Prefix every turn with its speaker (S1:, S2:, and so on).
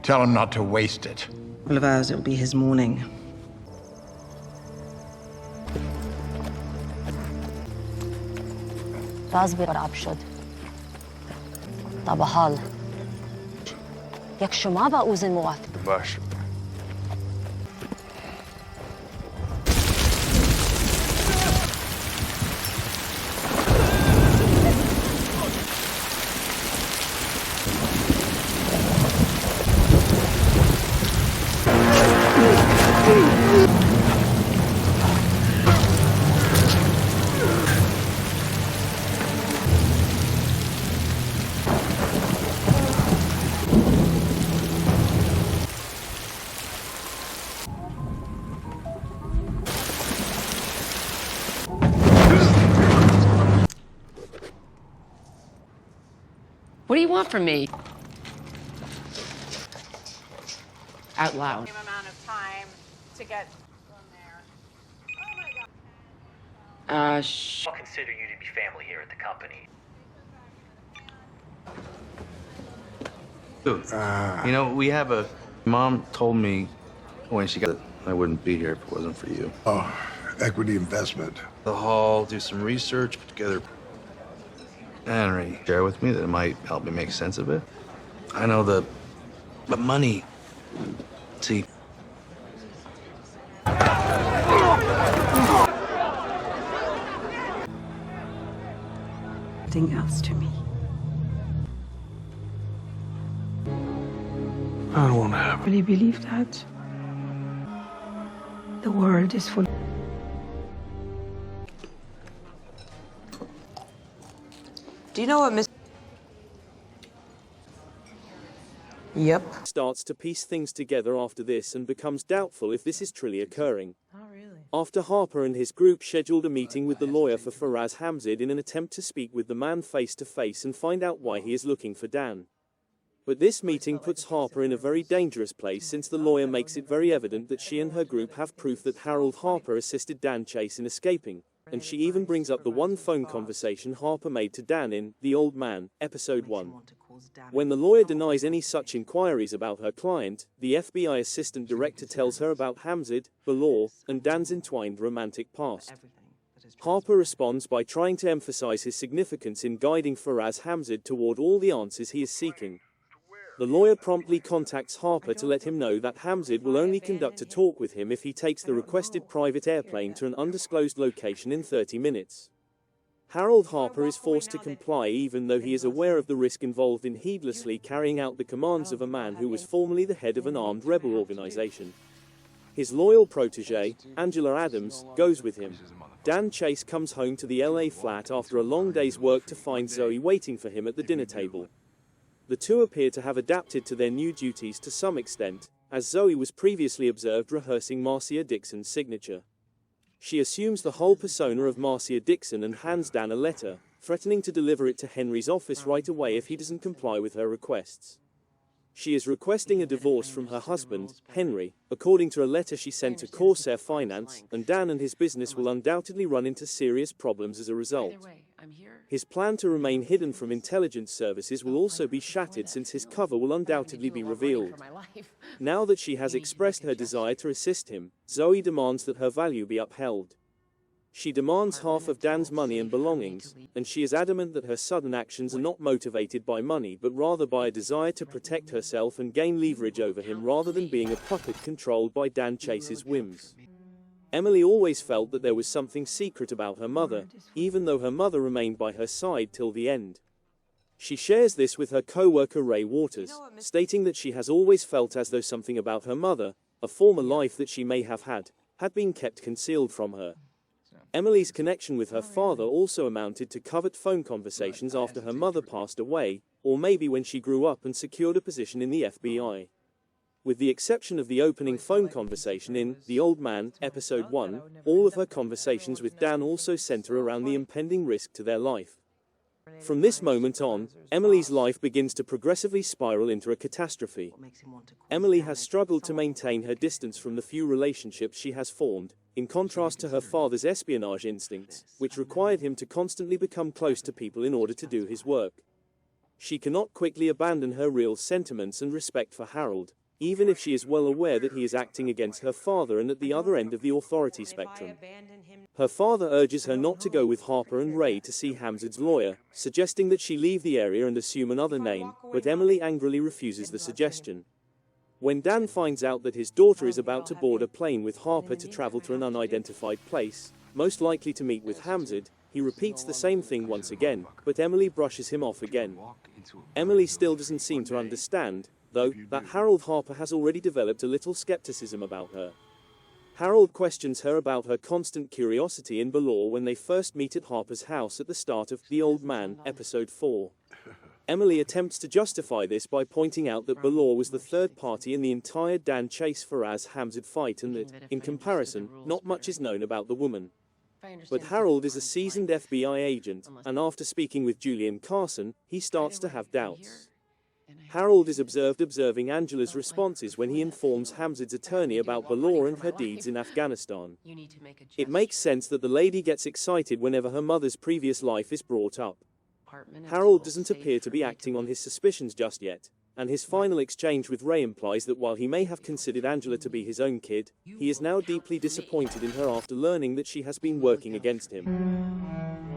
S1: Tell him not to waste it.
S2: Well, of ours, it'll be his morning.
S3: فاصبر أبشد طب حال يك شو ما بقى أوزن موات
S1: باش.
S4: What do you want from me? Out loud.
S5: Amount of time to get from there. Oh my God.
S6: I'll consider you to be family here at the company.
S7: You know, we have a... Mom told me when she got it, I wouldn't be here if it wasn't for you.
S8: Oh, equity investment.
S7: The hall, do some research, put together... Henry, share with me that it might help me make sense of it. I know but money... See...
S2: Anything else to me?
S8: I don't want to have it.
S2: Really believe that? The world is full.
S9: Do you know what Miss... Yep.
S10: Starts to piece things together after this and becomes doubtful if this is truly occurring.
S9: Oh, really?
S10: After Harper and his group scheduled a meeting with the lawyer for Faraz Hamzid in an attempt to speak with the man face to face and find out why he is looking for Dan. But this meeting puts Harper in a very dangerous place since the lawyer makes it very evident that she and her group have proof that Harold Harper assisted Dan Chase in escaping. And she even brings up the one phone conversation Harper made to Dan in The Old Man, Episode 1. When the lawyer denies any such inquiries about her client, the FBI assistant director tells her about Hamzid, the law, and Dan's entwined romantic past. Harper responds by trying to emphasize his significance in guiding Faraz Hamzid toward all the answers he is seeking. The lawyer promptly contacts Harper to let him know that Hamzid will only conduct a talk with him if he takes the requested private airplane to an undisclosed location in 30 minutes. Harold Harper is forced to comply even though he is aware of the risk involved in heedlessly carrying out the commands of a man who was formerly the head of an armed rebel organization. His loyal protege, Angela Adams, goes with him. Dan Chase comes home to the LA flat after a long day's work to find Zoe waiting for him at the dinner table. The two appear to have adapted to their new duties to some extent, as Zoe was previously observed rehearsing Marcia Dixon's signature. She assumes the whole persona of Marcia Dixon and hands Dan a letter, threatening to deliver it to Henry's office right away if he doesn't comply with her requests. She is requesting a divorce from her husband, Henry, according to a letter she sent to Corsair Finance, and Dan and his business will undoubtedly run into serious problems as a result. His plan to remain hidden from intelligence services will also be shattered since his cover will undoubtedly be revealed. Now that she has expressed her desire to assist him, Zoe demands that her value be upheld. She demands half of Dan's money and belongings, and she is adamant that her sudden actions are not motivated by money but rather by a desire to protect herself and gain leverage over him rather than being a puppet controlled by Dan Chase's whims. Emily always felt that there was something secret about her mother, even though her mother remained by her side till the end. She shares this with her co-worker Ray Waters, stating that she has always felt as though something about her mother, a former life that she may have had been kept concealed from her. Emily's connection with her father also amounted to covert phone conversations after her mother passed away, or maybe when she grew up and secured a position in the FBI. With the exception of the opening phone conversation in The Old Man, Episode 1, all of her conversations with Dan also center around the impending risk to their life. From this moment on, Emily's life begins to progressively spiral into a catastrophe. Emily has struggled to maintain her distance from the few relationships she has formed, in contrast to her father's espionage instincts, which required him to constantly become close to people in order to do his work. she cannot quickly abandon her real sentiments and respect for Harold, even if she is well aware that he is acting against her father and at the other end of the authority spectrum. Her father urges her not to go with Harper and Ray to see Hamzad's lawyer, suggesting that she leave the area and assume another name, but Emily angrily refuses the suggestion. When Dan finds out that his daughter is about to board a plane with Harper to travel to an unidentified place, most likely to meet with Hamzad, he repeats the same thing once again, but Emily brushes him off again. Emily still doesn't seem to understand, though, that Harold Harper has already developed a little skepticism about her. Harold questions her about her constant curiosity in Balor when they first meet at Harper's house at the start of The Old Man, Episode 4. Emily attempts to justify this by pointing out that Balor was the third party in the entire Dan Chase Faraz Hamzad fight and that, in comparison, not much is known about the woman. But Harold is a seasoned FBI agent, and after speaking with Julian Carson, he starts to have doubts. Harold is observing Angela's responses when he informs Hamzad's attorney about Balor and her deeds in Afghanistan. It makes sense that the lady gets excited whenever her mother's previous life is brought up. Harold doesn't appear to be acting on his suspicions just yet, and his final exchange with Ray implies that while he may have considered Angela to be his own kid, he is now deeply disappointed in her after learning that she has been working against him.